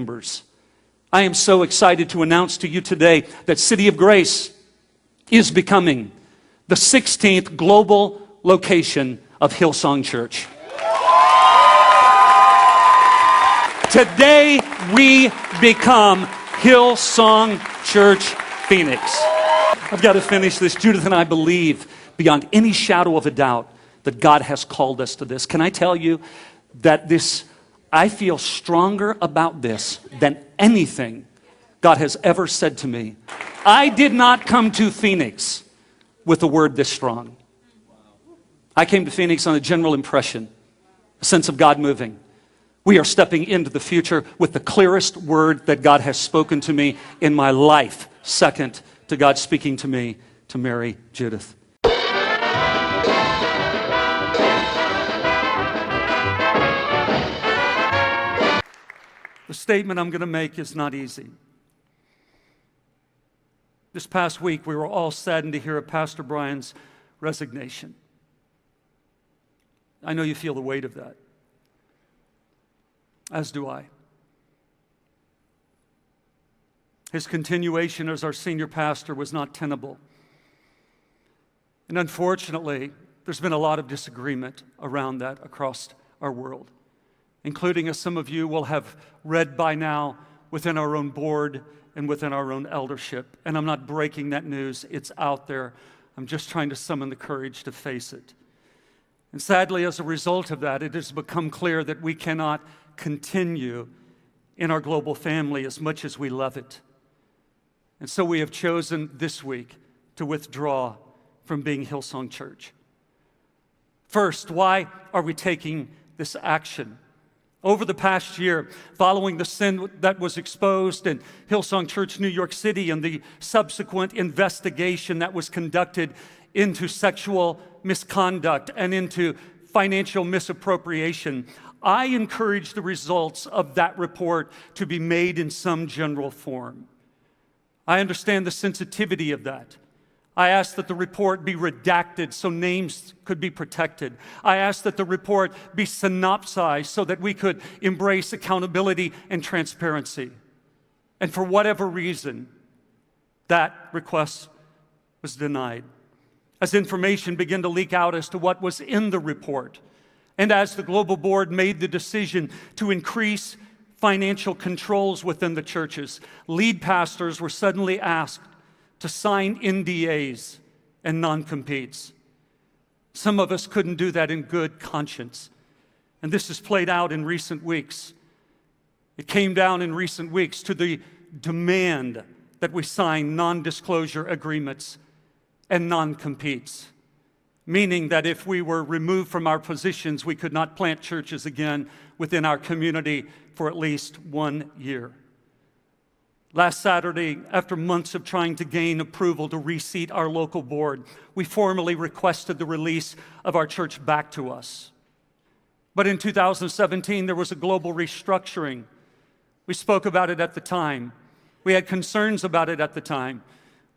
members. I am so excited to announce to you today that City of Grace is becoming the 16th global location of Hillsong Church. Today, we become Hillsong Church Phoenix. I've got to finish this. Judith and I believe beyond any shadow of a doubt that God has called us to this. Can I tell you that I feel stronger about this than anything God has ever said to me. I did not come to Phoenix with a word this strong. I came to Phoenix on a general impression, a sense of God moving. We are stepping into the future with the clearest word that God has spoken to me in my life, second to God speaking to me to marry Judith. The statement I'm going to make is not easy. This past week, we were all saddened to hear of Pastor Brian's resignation. I know you feel the weight of that, as do I. His continuation as our senior pastor was not tenable. And unfortunately, there's been a lot of disagreement around that across our world, including, as some of you will have read by now, within our own board and within our own eldership. And I'm not breaking that news. It's out there. I'm just trying to summon the courage to face it. And sadly, as a result of that, it has become clear that we cannot continue in our global family as much as we love it. And so we have chosen this week to withdraw from being Hillsong Church. First, why are we taking this action? Over the past year, following the sin that was exposed in Hillsong Church, New York City, and the subsequent investigation that was conducted into sexual misconduct and into financial misappropriation, I encourage the results of that report to be made in some general form. I understand the sensitivity of that. I ask that the report be redacted so names could be protected. I ask that the report be synopsized so that we could embrace accountability and transparency. And for whatever reason, that request was denied. As information began to leak out as to what was in the report, and as the global board made the decision to increase financial controls within the churches, lead pastors were suddenly asked to sign NDAs and non-competes. Some of us couldn't do that in good conscience. And this has played out in recent weeks. It came down in recent weeks to the demand that we sign non-disclosure agreements and non-competes, meaning that if we were removed from our positions, we could not plant churches again within our community for at least 1 year. Last Saturday, after months of trying to gain approval to reseat our local board, we formally requested the release of our church back to us. But in 2017, there was a global restructuring. We spoke about it at the time. We had concerns about it at the time.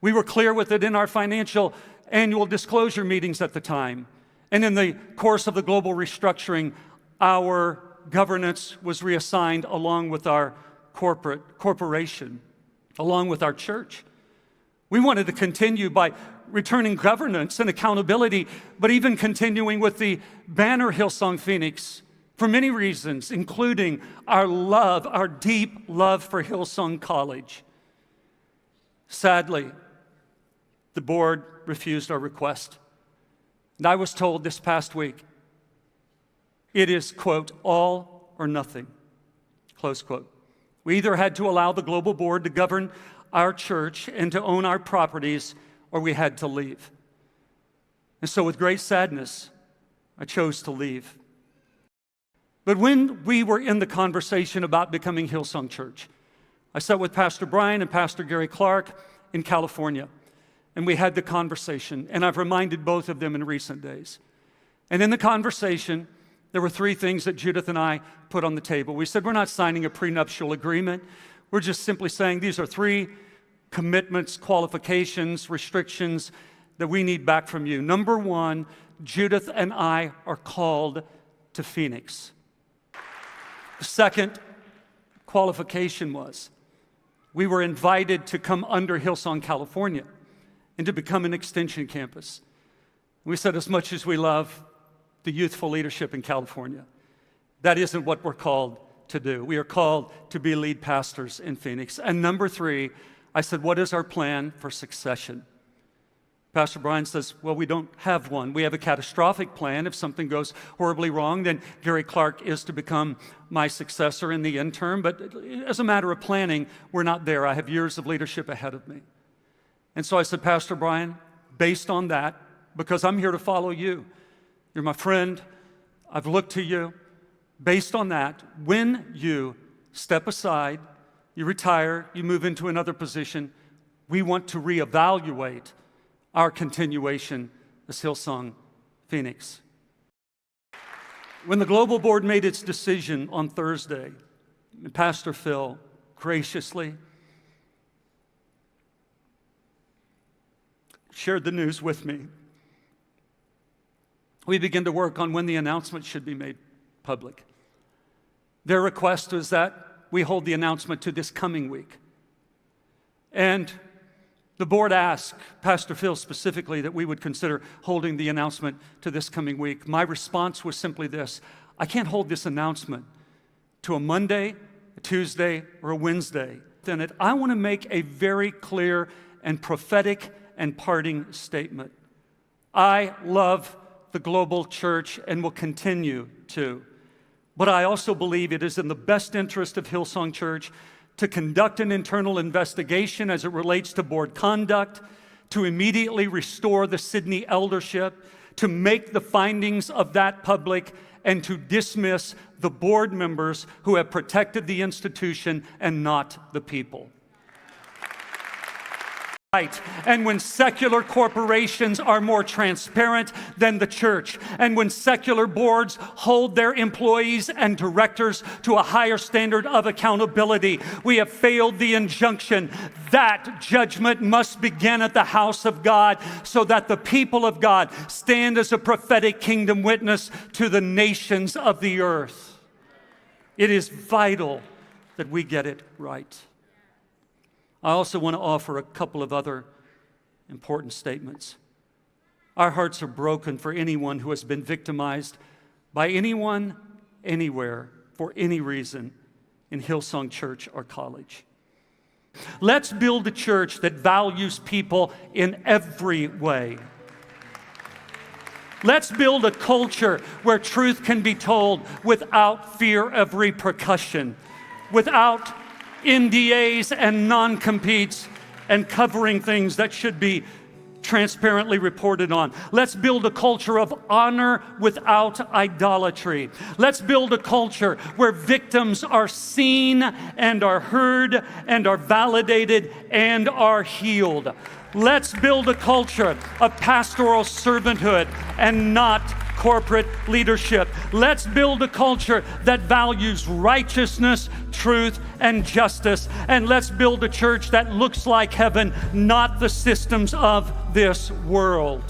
We were clear with it in our financial annual disclosure meetings at the time. And in the course of the global restructuring, our governance was reassigned along with our corporation, along with our church. We wanted to continue by returning governance and accountability, but even continuing with the banner Hillsong Phoenix for many reasons, including our love, our deep love for Hillsong College. Sadly, the board refused our request. And I was told this past week, it is, quote, all or nothing, close quote. We either had to allow the global board to govern our church and to own our properties, or we had to leave. And so with great sadness, I chose to leave. But when we were in the conversation about becoming Hillsong Church, I sat with Pastor Brian and Pastor Gary Clark in California, and we had the conversation, and I've reminded both of them in recent days. And in the conversation, there were 3 things that Judith and I put on the table. We said, we're not signing a prenuptial agreement. We're just simply saying these are 3 commitments, qualifications, restrictions that we need back from you. Number 1, Judith and I are called to Phoenix. The second qualification was we were invited to come under Hillsong, California, and to become an extension campus. We said, as much as we love the youthful leadership in California, that isn't what we're called to do. We are called to be lead pastors in Phoenix. And number 3, I said, what is our plan for succession? Pastor Brian says, well, we don't have one. We have a catastrophic plan. If something goes horribly wrong, then Gary Clark is to become my successor in the interim. But as a matter of planning, we're not there. I have years of leadership ahead of me. And so I said, Pastor Brian, based on that, because I'm here to follow you. You're my friend. I've looked to you. Based on that, when you step aside, you retire, you move into another position, we want to reevaluate our continuation as Hillsong Phoenix. When the global board made its decision on Thursday, Pastor Phil graciously shared the news with me. We began to work on when the announcement should be made public. Their request was that we hold the announcement to this coming week. And the board asked Pastor Phil specifically that we would consider holding the announcement to this coming week. My response was simply this: I can't hold this announcement to a Monday, a Tuesday, or a Wednesday. Then I want to make a very clear and prophetic and parting statement. I love the global church and will continue to. But I also believe it is in the best interest of Hillsong Church to conduct an internal investigation as it relates to board conduct, to immediately restore the Sydney eldership, to make the findings of that public, and to dismiss the board members who have protected the institution and not the people. And when secular corporations are more transparent than the church, and when secular boards hold their employees and directors to a higher standard of accountability, we have failed the injunction. That judgment must begin at the house of God so that the people of God stand as a prophetic kingdom witness to the nations of the earth. It is vital that we get it right. I also want to offer a couple of other important statements. Our hearts are broken for anyone who has been victimized by anyone, anywhere, for any reason in Hillsong Church or college. Let's build a church that values people in every way. Let's build a culture where truth can be told without fear of repercussion, without NDAs and non-competes and covering things that should be transparently reported on. Let's build a culture of honor without idolatry. Let's build a culture where victims are seen and are heard and are validated and are healed. Let's build a culture of pastoral servanthood and not corporate leadership. Let's build a culture that values righteousness, truth, and justice. And let's build a church that looks like heaven, not the systems of this world.